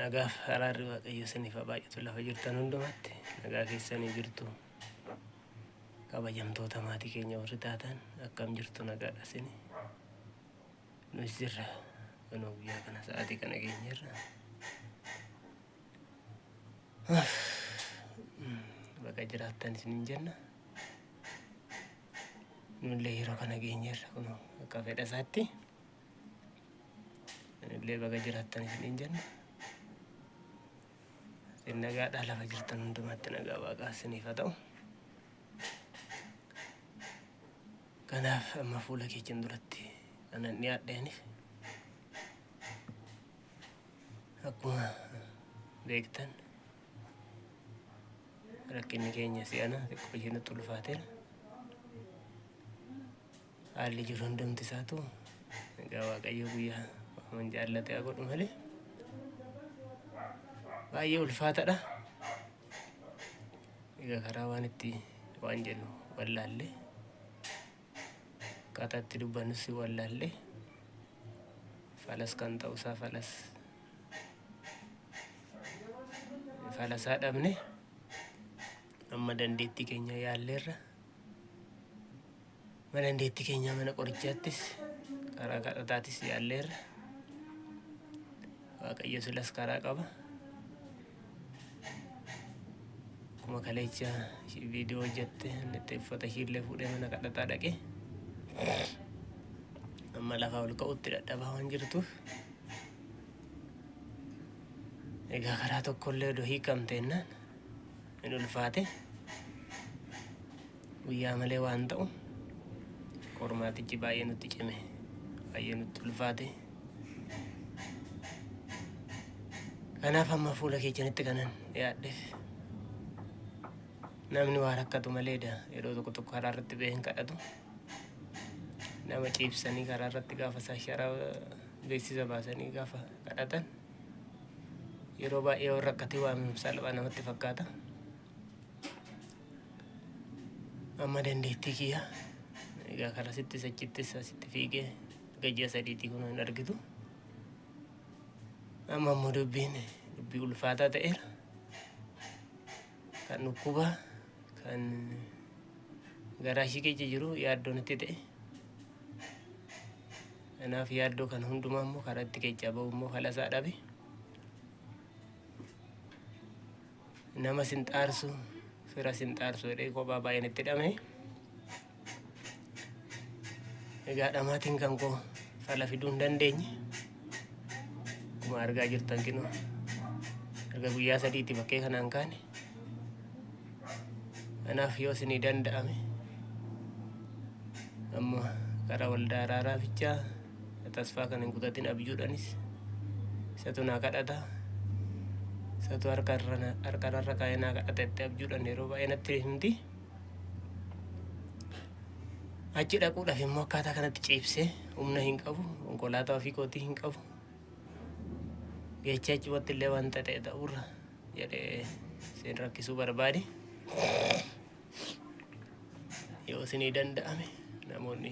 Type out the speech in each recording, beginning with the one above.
Nagaaf araarri Waaqayyo isiniif haa baay'atu lafa jirtan hundumatti. Nagaa keessanii jirtu. Kabajamtoota maatii keenya warri taatan akkam jirtu nagaadha isini. Nus jirra. Kunoo guyyaa kana sa'aatii kana geenyerra. Bakka jiraattan isiniin jenna. Nullee yeroo kana geenyerra kunoo akka fedha isaatti. Nullee bakka jiraattan isiniin jenna. Nagaadhaa lafa jirtan hundumatti nagaa Waaqaa isiniif haa ta'u. Kanaaf amma fuula keetiin duratti kanan dhiyaadheeniif akkuma beektan rakkinni keenya si'ana xiqqoo ishee nutti ulfaateera. Haalli jiru hundumti isaatu egaa Waaqayyo guyyaa waan jaallate haa godhu malee baay'ee ulfaataadha. Egaa karaa waan itti waan jennu wallaallee akkaataa itti dubbannus wallaallee falas kan ta'uusaa falasaa dhabne amma dandeettii keenya yaalleerra. Mana dandeettii keenya mana qorichaattis karaa kadhataatis yaalleerra. Waaqayyo silas karaa qaba. Akkuma kaleecha viidiyoo hojjette inni uffata ishiillee fuudhee mana kadhataa dhaqee amma lafaa ol ka'utti dadhabaa waan jirtuuf egaa karaa tokkollee odoo hiikamteennaan hin ulfaate guyyaa malee waan ta'u qormaatichi baay'ee nutti cime, baay'ee nutti ulfaate. Kanaaf amma fuula keechanitti kanan dhiyaadheef namni waa rakkatu maleedha. Yeroo tokko tokko karaa irratti ba'ee hin kadhatu. Nama ciibsanii karaa irratti gaafa sharaa beeksisa baasanii gaafa kadhatan yeroo baay'ee warra rakkatee waan salphaa namatti fakkaata. Amma dandeettii kiyya egaa karaa sittis achittis asitti fiigee gajjaa sadiitii kun hin argitu. Amma immoo dubbii ulfaataa ta'eera. Kan dhukkubaa kan garaa ishee keessa jiru yaaddoon itti ta'e. Kanaaf yaaddoo kan hundumaa immoo karaa itti keessaa bahu immoo falasaa dhabe. Nama sinxaarsu fira sinxaarsu jedhee kophaa baay'een itti hidhame. Egaa dhamaatiin kan koo fala fiduu hin dandeenye. Akkuma argaa jirtan kinoo erga guyyaa sadiitti bakkee kanaan kaane. Kanaaf yoo isinii danda'ame amma karaa waldaa Araaraafichaa tasfaa kan hin kutatin abjuudhaanis isatu naa kadhata. Isatu harkarra kaayee naa kadhatetti abjuudhaan yeroo baay'ee natti himti. Achi dhaquudhaaf immoo akkaataa kanatti ciibsee humna hin qabu, konkolaataa ofii kootii hin qabu. Geechaa achumatti illee wanta ta'e ta'urra jedhee isin rakkisuu barbaade. Yoo isinii danda'ame namoonni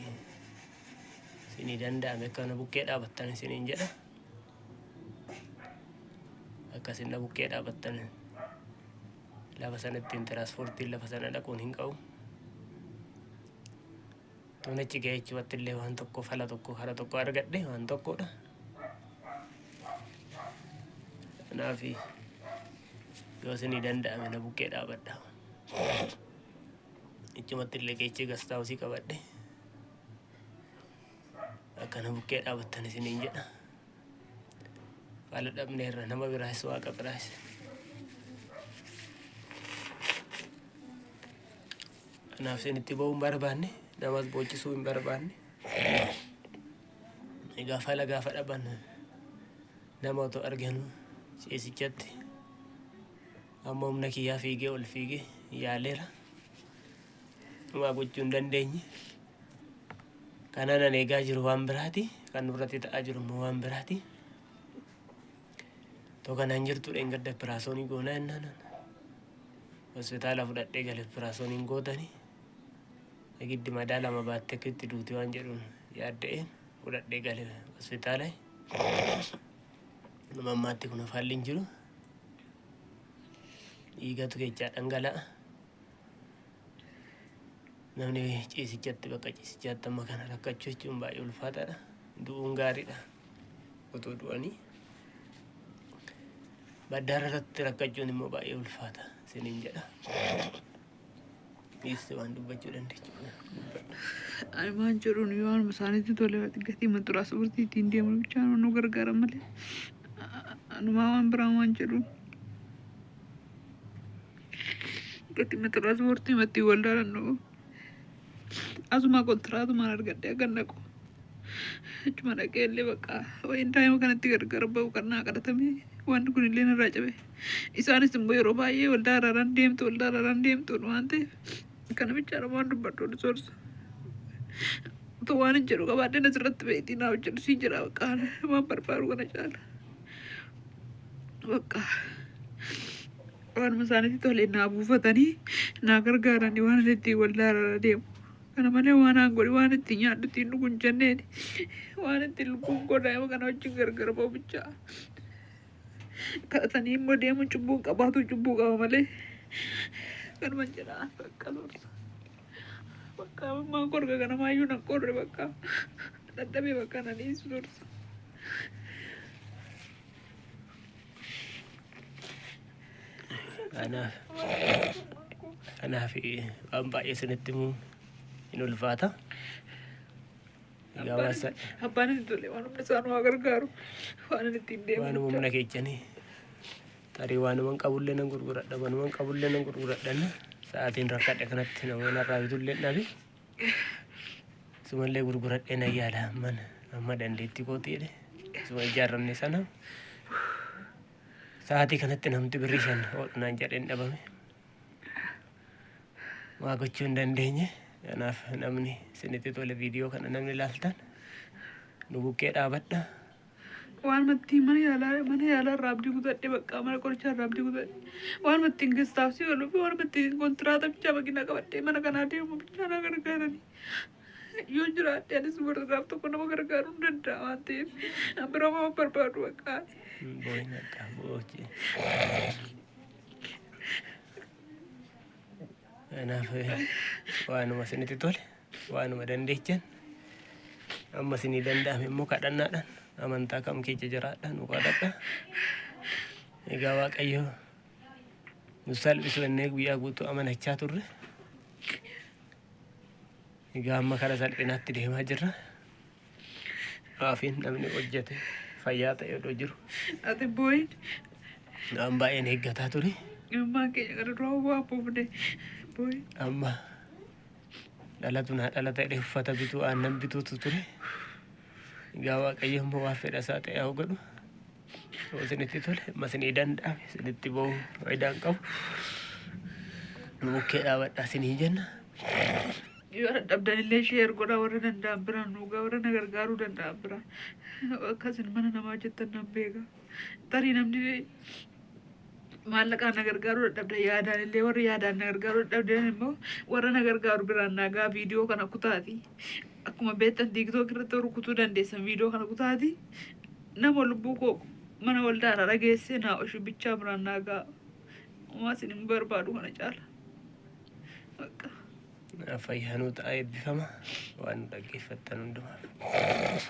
isinii danda'ame akkana bukkee dhaabattan isiniin jedha. Akkasin bukkee dhaabattan lafa sanatti tiraanspoortiin lafa sana dhaquun hin qabu. Tuun achi ga'ee achumatti illee waan tokko fala tokko karaa tokko argadhe waan tokkodha. Kanaaf yoo isinii danda'ame na bukkee dhaabadha. Achumatti illee geechee gastaawusii qabadhe akkana bukkee dhaabattan isiniin jedha. Fala dhabneerra nama biraas Waaqa biraas. Kanaaf isinitti ba'uu hin barbaanne namas boochisuu hin barbaanne. Egaa fala gaafa dhaban nama otoo arganu ciisichatti amma humna kiyyaa fiigee ol fiigee yaaleera. Waa gochuu hin dandeenye. Kanaan eegaa jiru waan biraati. Kan nurratti ta'aa jiru immoo waan biraati. Kanaan jirtu dheengadda operaasyoonii goonaa jennaan hospitaala fudhadhee galee operaasyooniin gootanii giddi madaa lama baattee akka itti duuti waan jedhuun yaadda'een fudhadhee galee hospitaala. Mammaatti kun afaalliin jiru dhiigatu keechaa dhangala'a. Namni ciisichatti bakka ciisichaatti amma kana rakkachuu jechuun baay'ee ulfaataadha. Du'uun gaariidha. Otoo du'anii baddaara irratti rakkachuun immoo baay'ee ulfaata isiniin jedha. Dhiiste waan dubbachuu dandeechuudha. Ani maan jedhuun yoo waan isaaniitti tole gatii maxxuraa suurtii ittiin deemu bichaa nu gargaara malee. Anumaa waan biraa waan jedhuun. Gatii maxxuraa suurtii maxxii waldaalan nu. Asuma kontiraatumaan argadhee akka naqu. Cuma dhaqee illee bakka wayiin daa'ima kanatti gargar ba'u kannaa kadhatamee wanti kun illee narraa cabe. Isaanis immoo yeroo baay'ee waldaa araaraan deemtu waan ta'eef kana bichaadha waan dubbadhu ol soorsa. Otoo waan hin jedhu qabaadheen asirratti beektii naa hojjedhu sii jira bakka waan barbaadu kana caala. Bakka waanuma isaaniitti tolee naa buufatanii naa gargaaranii waan ittiin waldaa araaraa deemu. Kana malee waan aangoodhi waan ittiin nyaadhu ittiin dhugu hin jenneeni waan ittiin lubbuun koo daa'ima kana wajjin gargar ba'u bichaa. Kadhatanii immoo deemuun cubbuu qabaatu cubbuu qaba malee kanuma jedhaa bakka lorsa. Bakka ammaa korga kana maayyuu nan qorre bakka dadhabee bakka nan dhiisu lorsa. Kanaaf waan baay'ee isinitti himuu hin ulfaata. Abbaan itti tole waan humna isaan waa gargaaru waan inni ittiin deemu. Waan humna keechanii tarii waanuman qabullee nan gurguradha wanuman qabullee nan gurguradhanna sa'aatiin rakkadhe kanatti namoonni irraa bitullee dhabe sumallee gurguradhee nan yaala amma dandeettii kooti jedhe suma ijaarranne sana sa'aatii kanatti namti birrii 5 oolunaan jedheen dhabame waa gochuu hin dandeenye. Kanaaf namni isinitti tole viidiyoo kana namni ilaaltan nu bukkee dhaabadha. Waan mattiin mana yaalaa irraa abdii kutadhe bakka mana qorichaa irraa abdii kutadhe waan mattiin gestaaf si oolu fi waan mattiin kontiraata bichaa makiinaa qabadhee mana kanaa deemu bichaa na gargaaranii. Yoo jiraadhe anis warraaf tokko nama gargaaruu hin danda'a waan ta'eef biroo nama barbaadu bakka. Boo'in akka boo'ochi. Kanaaf waanuma isinitti tole waanuma dandeechan amma isinii danda'ame immoo kadhannaadhaan amantaa kam keessa jiraadha nu kadhadha. Egaa Waaqayyo nu salphisu jennee guyyaa guutuu amanachaa turre. Egaa amma karaa salphinaatti deemaa jirra. Waafiin namni hojjete fayyaa ta'e odoo jiru. Ati boo'in. Waan baay'een eeggataa ture. Ilmaan keenya gara duraa waa buufne. Amma dhalatu naa dhalata jedhee uffata bituu aannan bituutu ture. Egaa Waaqayyo immoo waan fedha isaa ta'e haa godhu. Yoo isinitti tole amma isinii danda'ame isinitti ba'uu faayidaa hin qabu. Nu bukkee dhaabadhaa isinii jenna. Yoo dadhabdan illee sheer godhaa warra danda'an biraan nuugaa warra na gargaaruu danda'an biraan akkasin mana namaa jettan nan beeka. Tarii namni maallaqaan na gargaaruu dadhabdan yaadaan illee warri yaadaan na gargaaruu dadhabdan immoo warra na gargaaru biraan nagaa viidiyoo kana kutaati. Akkuma beektan TikTok irratti rukutuu dandeessan viidiyoo kana kutaati. Nama lubbuu koo mana waldaa araaraa geessee naa oshi bichaa biraan nagaa. Uumaa isin hin barbaadu kana caala. Fayyaanuu ta'aa eebbifama waan dhaggeeffattan hundumaaf.